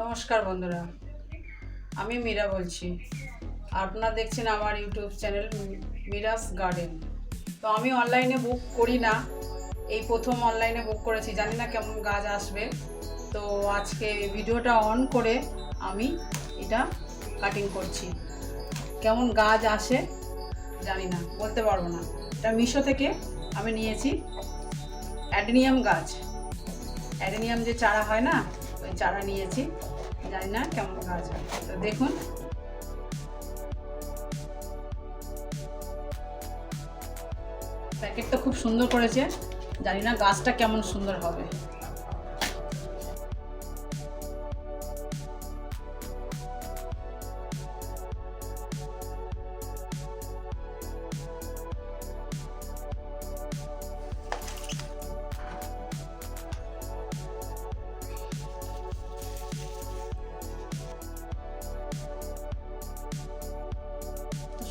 নমস্কার বন্ধুরা, আমি মীরা বলছি। আপনারা দেখছেন আমার ইউটিউব চ্যানেল মীরাস গার্ডেন। তো আমি অনলাইনে বুক করি না, এই প্রথম অনলাইনে বুক করেছি, জানি না কেমন গাছ আসবে। তো আজকে ভিডিওটা অন করে আমি এটা কাটিং করছি। কেমন গাছ আসে জানি না, বলতে পারবো না। এটা মিশো থেকে আমি নিয়েছি অ্যাডেনিয়াম গাছ, অ্যাডেনিয়াম যে চারা হয় না, ওই চারা নিয়েছি। জানি না কেমন গাছ হয়। তো দেখুন, প্যাকেটটা খুব সুন্দর করেছে, জানি না গাছটা কেমন সুন্দর হবে।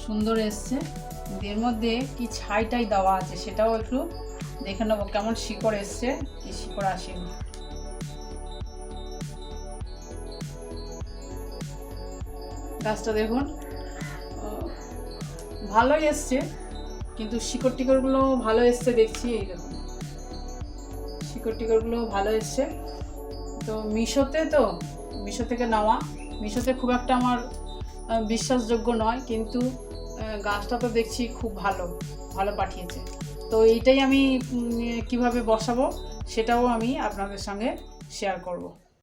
সুন্দর এসছে, এর মধ্যে কি ছাইটাই দেওয়া আছে সেটাও একটু দেখে নেবো, কেমন শিকড় এসছে কি শিকড় আসেনি। গাছটা দেখুন, ভালোই এসছে, কিন্তু শিকড় টিকড়গুলো ভালো এসছে দেখছি। এই দেখুন, শিকড় টিকড়গুলো ভালো এসছে। তো মিশো থেকে নেওয়া, মিশোতে খুব একটা আমার বিশ্বাসযোগ্য নয়, কিন্তু গাছটা তো দেখছি খুব ভালো ভালো পাঠিয়েছে। তো এইটাই আমি কিভাবে বসাবো সেটাও আমি আপনাদের সঙ্গে শেয়ার করব।